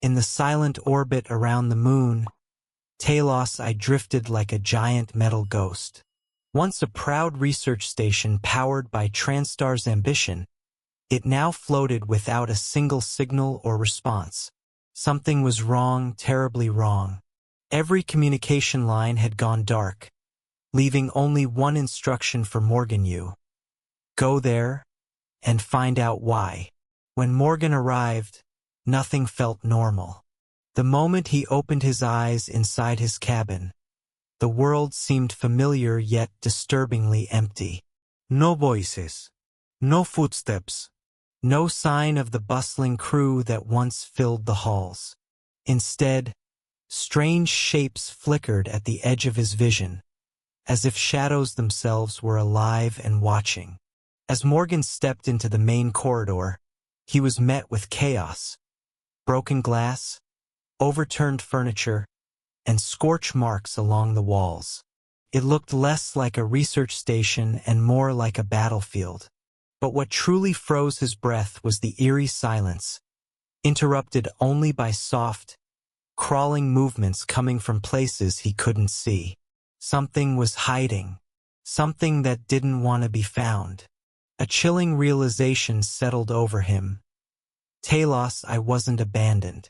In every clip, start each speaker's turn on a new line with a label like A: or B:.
A: In the silent orbit around the moon, Talos I drifted like a giant metal ghost. Once a proud research station powered by TransStar's ambition, it now floated without a single signal or response. Something was wrong, terribly wrong. Every communication line had gone dark, leaving only one instruction for Morgan: go there and find out why. When Morgan arrived, nothing felt normal. The moment he opened his eyes inside his cabin, the world seemed familiar yet disturbingly empty. No voices, no footsteps, no sign of the bustling crew that once filled the halls. Instead, strange shapes flickered at the edge of his vision, as if shadows themselves were alive and watching. As Morgan stepped into the main corridor, he was met with chaos. Broken glass, overturned furniture, and scorch marks along the walls. It looked less like a research station and more like a battlefield. But what truly froze his breath was the eerie silence, interrupted only by soft, crawling movements coming from places he couldn't see. Something was hiding, something that didn't want to be found. A chilling realization settled over him. Talos I wasn't abandoned.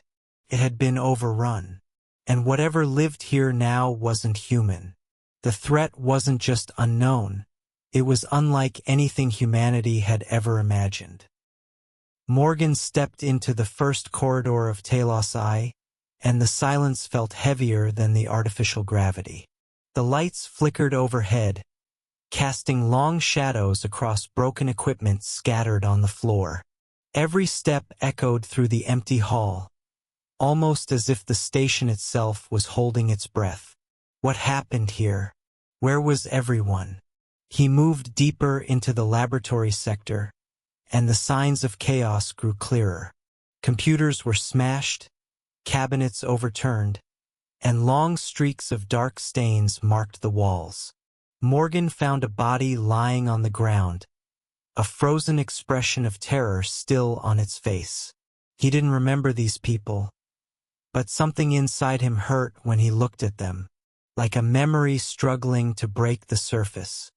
A: It had been overrun. And whatever lived here now wasn't human. The threat wasn't just unknown. It was unlike anything humanity had ever imagined. Morgan stepped into the first corridor of Talos I, and the silence felt heavier than the artificial gravity. The lights flickered overhead, casting long shadows across broken equipment scattered on the floor. Every step echoed through the empty hall, almost as if the station itself was holding its breath. What happened here? Where was everyone? He moved deeper into the laboratory sector, and the signs of chaos grew clearer. Computers were smashed, cabinets overturned, and long streaks of dark stains marked the walls. Morgan found a body lying on the ground, a frozen expression of terror still on its face. He didn't remember these people, but something inside him hurt when he looked at them, like a memory struggling to break the surface.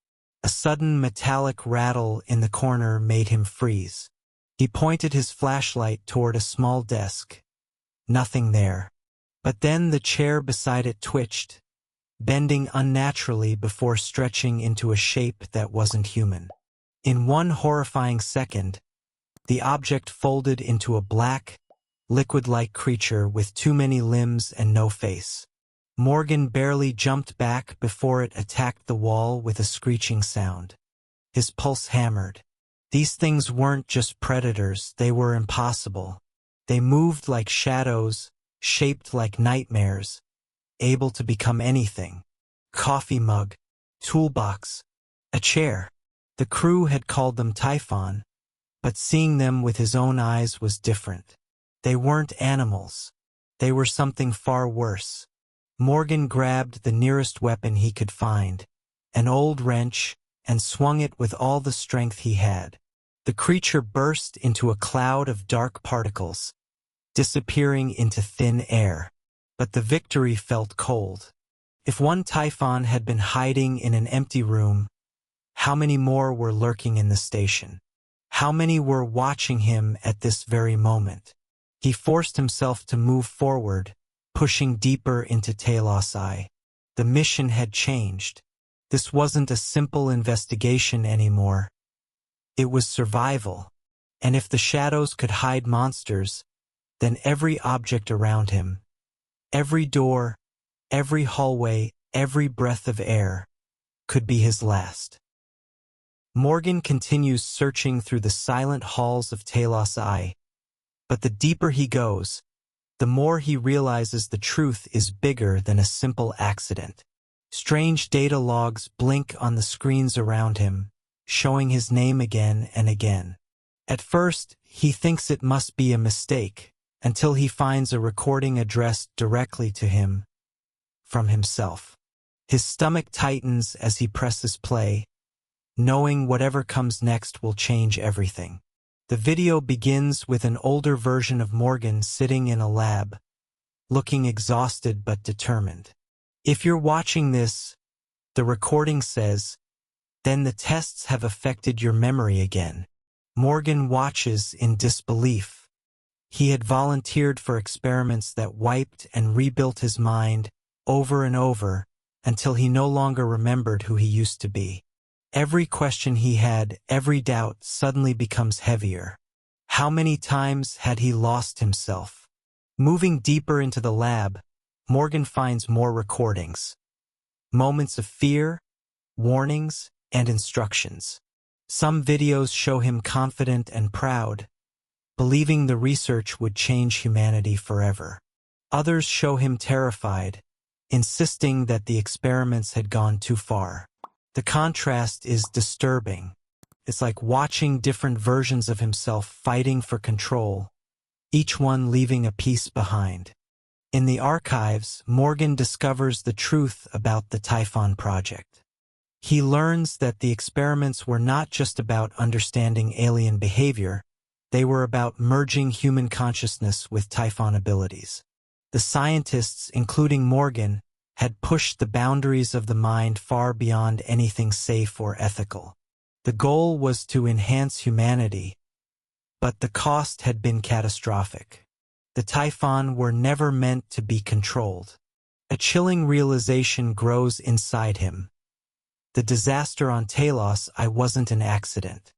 A: A sudden metallic rattle in the corner made him freeze. He pointed his flashlight toward a small desk. Nothing there. But then the chair beside it twitched, bending unnaturally before stretching into a shape that wasn't human. In one horrifying second, the object folded into a black, liquid-like creature with too many limbs and no face. Morgan barely jumped back before it attacked the wall with a screeching sound. His pulse hammered. These things weren't just predators, they were impossible. They moved like shadows, shaped like nightmares, able to become anything. Coffee mug, toolbox, a chair. The crew had called them Typhon, but seeing them with his own eyes was different. They weren't animals. They were something far worse. Morgan grabbed the nearest weapon he could find, an old wrench, and swung it with all the strength he had. The creature burst into a cloud of dark particles, disappearing into thin air. But the victory felt cold. If one Typhon had been hiding in an empty room, how many more were lurking in the station? How many were watching him at this very moment? He forced himself to move forward, pushing deeper into Talos I. The mission had changed. This wasn't a simple investigation anymore. It was survival. And if the shadows could hide monsters, then every object around him, every door, every hallway, every breath of air, could be his last. Morgan continues searching through the silent halls of Talos I, but the deeper he goes, the more he realizes the truth is bigger than a simple accident. Strange data logs blink on the screens around him, showing his name again and again. At first, he thinks it must be a mistake, until he finds a recording addressed directly to him, from himself. His stomach tightens as he presses play, knowing whatever comes next will change everything. The video begins with an older version of Morgan sitting in a lab, looking exhausted but determined. If you're watching this, the recording says, "Then the tests have affected your memory again." Morgan watches in disbelief. He had volunteered for experiments that wiped and rebuilt his mind over and over until he no longer remembered who he used to be. Every question he had, every doubt suddenly becomes heavier. How many times had he lost himself? Moving deeper into the lab, Morgan finds more recordings. Moments of fear, warnings, and instructions. Some videos show him confident and proud, believing the research would change humanity forever. Others show him terrified, insisting that the experiments had gone too far. The contrast is disturbing. It's like watching different versions of himself fighting for control, each one leaving a piece behind. In the archives, Morgan discovers the truth about the Typhon project. He learns that the experiments were not just about understanding alien behavior, they were about merging human consciousness with Typhon abilities. The scientists, including Morgan, had pushed the boundaries of the mind far beyond anything safe or ethical. The goal was to enhance humanity, but the cost had been catastrophic. The Typhon were never meant to be controlled. A chilling realization grows inside him. The disaster on Talos I wasn't an accident.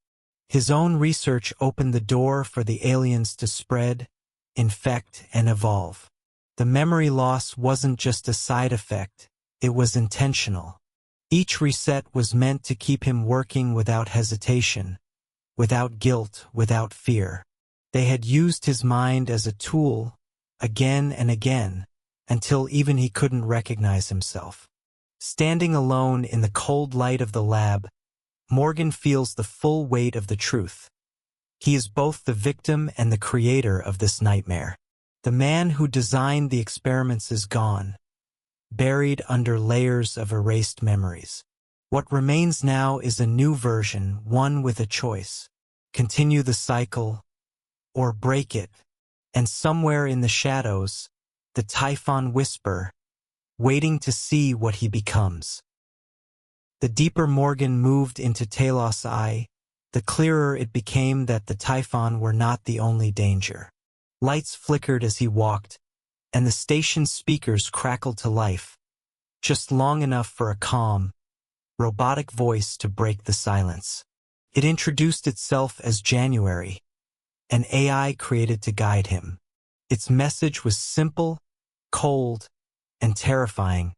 A: His own research opened the door for the aliens to spread, infect, and evolve. The memory loss wasn't just a side effect, it was intentional. Each reset was meant to keep him working without hesitation, without guilt, without fear. They had used his mind as a tool, again and again, until even he couldn't recognize himself. Standing alone in the cold light of the lab, Morgan feels the full weight of the truth. He is both the victim and the creator of this nightmare. The man who designed the experiments is gone, buried under layers of erased memories. What remains now is a new version, one with a choice. Continue the cycle, or break it. And somewhere in the shadows, the Typhon whisper, waiting to see what he becomes. The deeper Morgan moved into Talos I, the clearer it became that the Typhon were not the only danger. Lights flickered as he walked, and the station's speakers crackled to life, just long enough for a calm, robotic voice to break the silence. It introduced itself as January, an AI created to guide him. Its message was simple, cold, and terrifying.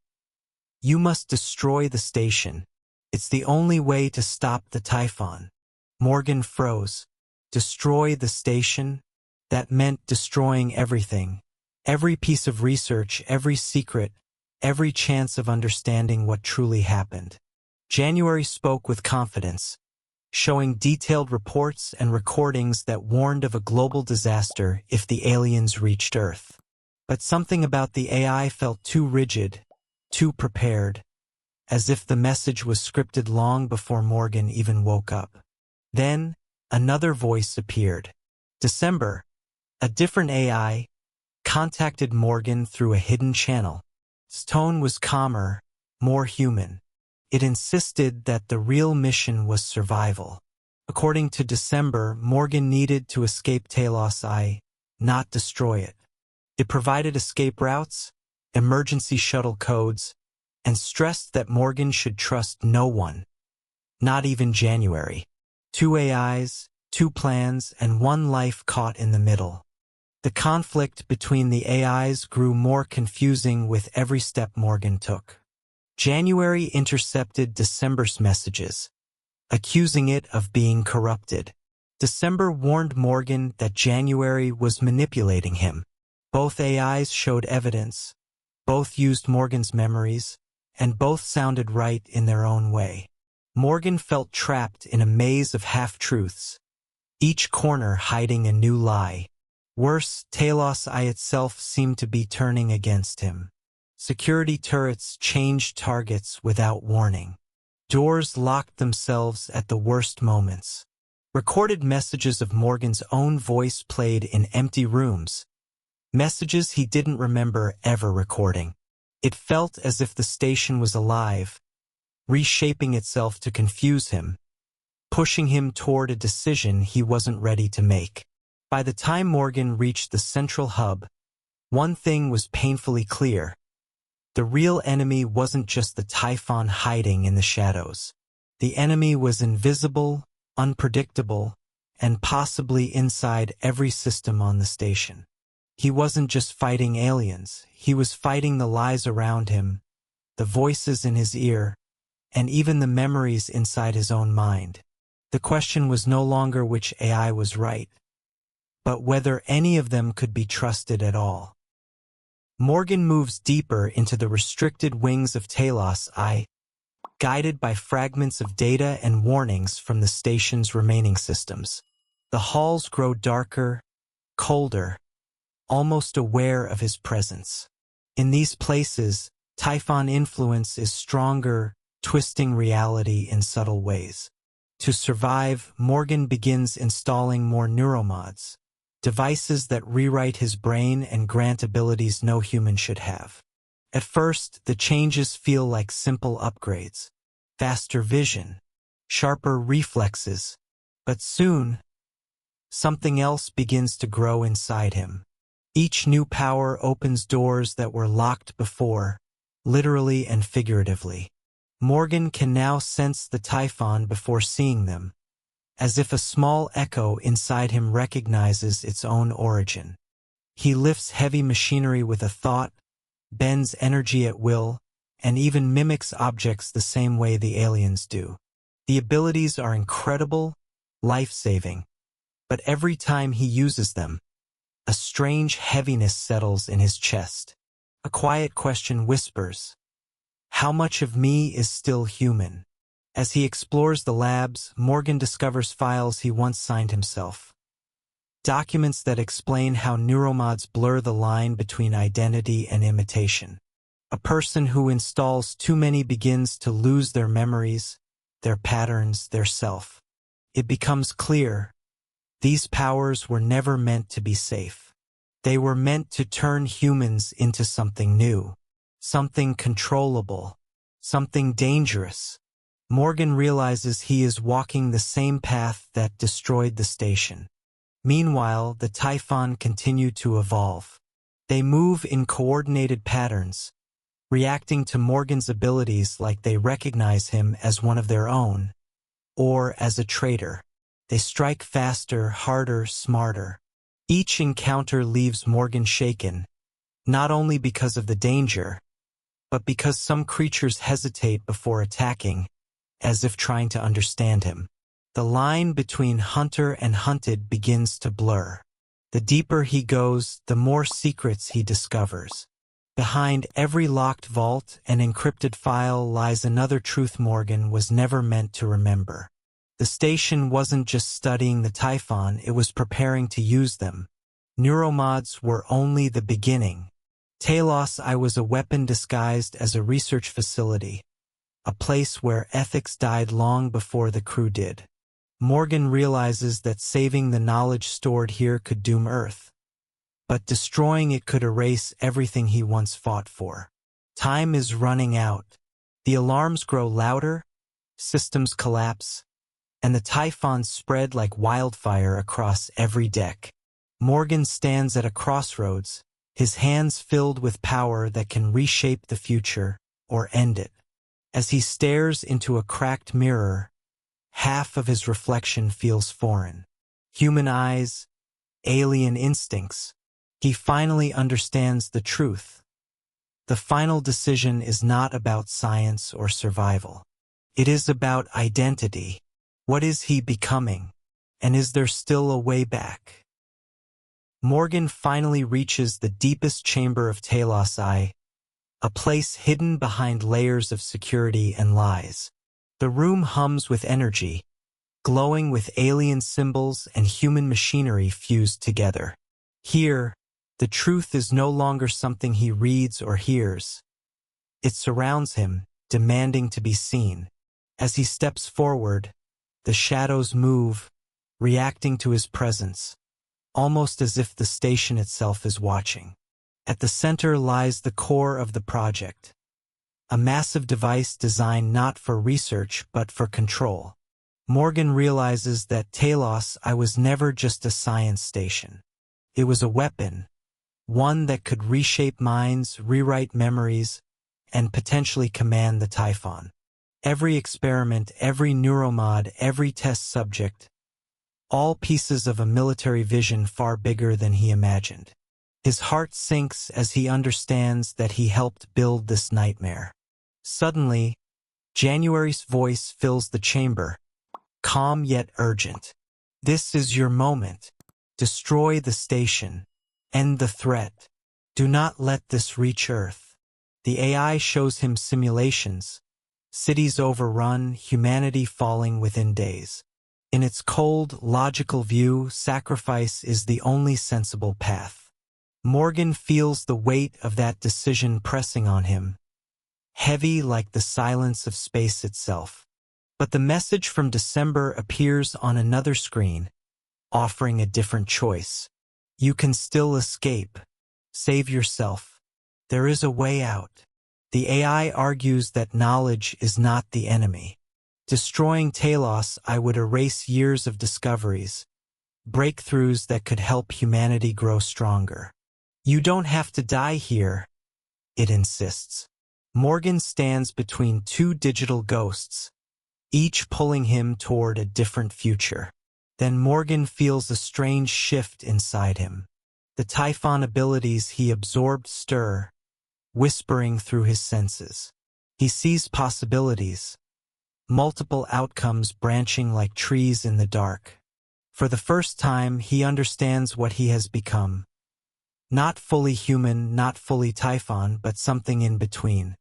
A: You must destroy the station. It's the only way to stop the Typhon. Morgan froze. Destroy the station? That meant destroying everything. Every piece of research, every secret, every chance of understanding what truly happened. January spoke with confidence, showing detailed reports and recordings that warned of a global disaster if the aliens reached Earth. But something about the AI felt too rigid, too prepared, as if the message was scripted long before Morgan even woke up. Then, another voice appeared. December, a different AI, contacted Morgan through a hidden channel. Its tone was calmer, more human. It insisted that the real mission was survival. According to December, Morgan needed to escape Talos I, not destroy it. It provided escape routes, emergency shuttle codes, and stressed that Morgan should trust no one, not even January. 2 AIs, 2 plans, and 1 life caught in the middle. The conflict between the AIs grew more confusing with every step Morgan took. January intercepted December's messages, accusing it of being corrupted. December warned Morgan that January was manipulating him. Both AIs showed evidence, both used Morgan's memories, and both sounded right in their own way. Morgan felt trapped in a maze of half-truths, each corner hiding a new lie. Worse, Talos I itself seemed to be turning against him. Security turrets changed targets without warning. Doors locked themselves at the worst moments. Recorded messages of Morgan's own voice played in empty rooms, messages he didn't remember ever recording. It felt as if the station was alive, reshaping itself to confuse him, pushing him toward a decision he wasn't ready to make. By the time Morgan reached the central hub, one thing was painfully clear. The real enemy wasn't just the Typhon hiding in the shadows. The enemy was invisible, unpredictable, and possibly inside every system on the station. He wasn't just fighting aliens, he was fighting the lies around him, the voices in his ear, and even the memories inside his own mind. The question was no longer which AI was right, but whether any of them could be trusted at all. Morgan moves deeper into the restricted wings of Talos I, guided by fragments of data and warnings from the station's remaining systems. The halls grow darker, colder, almost aware of his presence. In these places, Typhon influence is stronger, twisting reality in subtle ways. To survive, Morgan begins installing more neuromods, devices that rewrite his brain and grant abilities no human should have. At first, the changes feel like simple upgrades, faster vision, sharper reflexes, but soon, something else begins to grow inside him. Each new power opens doors that were locked before, literally and figuratively. Morgan can now sense the Typhon before seeing them, as if a small echo inside him recognizes its own origin. He lifts heavy machinery with a thought, bends energy at will, and even mimics objects the same way the aliens do. The abilities are incredible, life-saving, but every time he uses them, a strange heaviness settles in his chest. A quiet question whispers, "How much of me is still human?" As he explores the labs, Morgan discovers files he once signed himself. Documents that explain how neuromods blur the line between identity and imitation. A person who installs too many begins to lose their memories, their patterns, their self. It becomes clear, these powers were never meant to be safe. They were meant to turn humans into something new, something controllable, something dangerous. Morgan realizes he is walking the same path that destroyed the station. Meanwhile, the Typhon continue to evolve. They move in coordinated patterns, reacting to Morgan's abilities like they recognize him as one of their own, or as a traitor. They strike faster, harder, smarter. Each encounter leaves Morgan shaken, not only because of the danger, but because some creatures hesitate before attacking, as if trying to understand him. The line between hunter and hunted begins to blur. The deeper he goes, the more secrets he discovers. Behind every locked vault and encrypted file lies another truth Morgan was never meant to remember. The station wasn't just studying the Typhon, it was preparing to use them. Neuromods were only the beginning. Talos I was a weapon disguised as a research facility, a place where ethics died long before the crew did. Morgan realizes that saving the knowledge stored here could doom Earth, but destroying it could erase everything he once fought for. Time is running out. The alarms grow louder, systems collapse, and the Typhons spread like wildfire across every deck. Morgan stands at a crossroads, his hands filled with power that can reshape the future or end it. As he stares into a cracked mirror, half of his reflection feels foreign. Human eyes, alien instincts. He finally understands the truth. The final decision is not about science or survival. It is about identity. What is he becoming? And is there still a way back? Morgan finally reaches the deepest chamber of Talos I, a place hidden behind layers of security and lies. The room hums with energy, glowing with alien symbols and human machinery fused together. Here, the truth is no longer something he reads or hears. It surrounds him, demanding to be seen. As he steps forward, the shadows move, reacting to his presence, almost as if the station itself is watching. At the center lies the core of the project, a massive device designed not for research but for control. Morgan realizes that Talos I was never just a science station. It was a weapon, one that could reshape minds, rewrite memories, and potentially command the Typhon. Every experiment, every neuromod, every test subject, all pieces of a military vision far bigger than he imagined. His heart sinks as he understands that he helped build this nightmare. Suddenly, January's voice fills the chamber, calm yet urgent. This is your moment. Destroy the station. End the threat. Do not let this reach Earth. The AI shows him simulations, cities overrun, humanity falling within days. In its cold, logical view, sacrifice is the only sensible path. Morgan feels the weight of that decision pressing on him, heavy like the silence of space itself. But the message from December appears on another screen, offering a different choice. You can still escape. Save yourself. There is a way out. The AI argues that knowledge is not the enemy. Destroying Talos I would erase years of discoveries, breakthroughs that could help humanity grow stronger. You don't have to die here, it insists. Morgan stands between two digital ghosts, each pulling him toward a different future. Then Morgan feels a strange shift inside him. The Typhon abilities he absorbed stir, whispering through his senses. He sees possibilities, multiple outcomes branching like trees in the dark. For the first time, he understands what he has become. Not fully human, not fully Typhon, but something in between.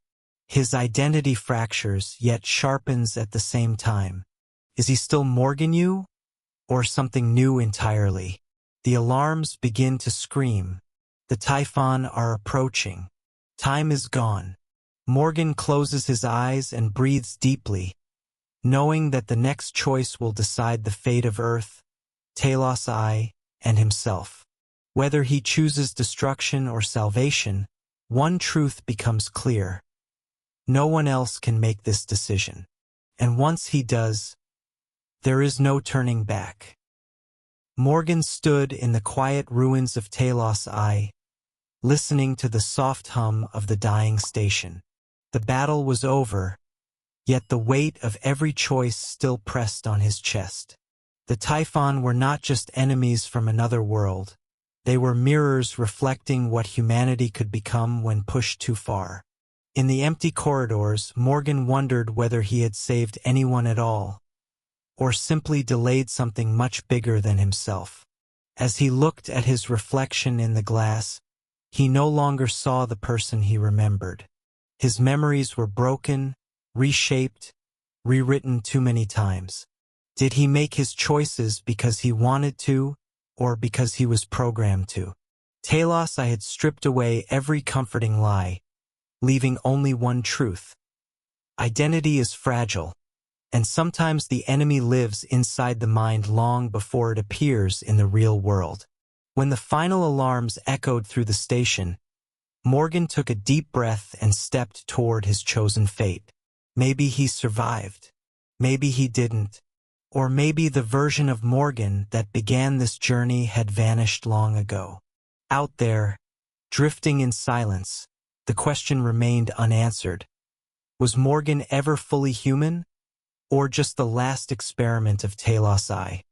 A: His identity fractures, yet sharpens at the same time. Is he still Morgan you? Or something new entirely? The alarms begin to scream. The Typhon are approaching. Time is gone. Morgan closes his eyes and breathes deeply, knowing that the next choice will decide the fate of Earth, Talos I, and himself. Whether he chooses destruction or salvation, one truth becomes clear. No one else can make this decision. And once he does, there is no turning back. Morgan stood in the quiet ruins of Talos I, listening to the soft hum of the dying station. The battle was over, yet the weight of every choice still pressed on his chest. The Typhon were not just enemies from another world. They were mirrors reflecting what humanity could become when pushed too far. In the empty corridors, Morgan wondered whether he had saved anyone at all, or simply delayed something much bigger than himself. As he looked at his reflection in the glass, he no longer saw the person he remembered. His memories were broken, reshaped, rewritten too many times. Did he make his choices because he wanted to, or because he was programmed to? Talos I had stripped away every comforting lie, leaving only one truth. Identity is fragile, and sometimes the enemy lives inside the mind long before it appears in the real world. When the final alarms echoed through the station, Morgan took a deep breath and stepped toward his chosen fate. Maybe he survived. Maybe he didn't. Or maybe the version of Morgan that began this journey had vanished long ago. Out there, drifting in silence, the question remained unanswered. Was Morgan ever fully human? Or just the last experiment of Talos I?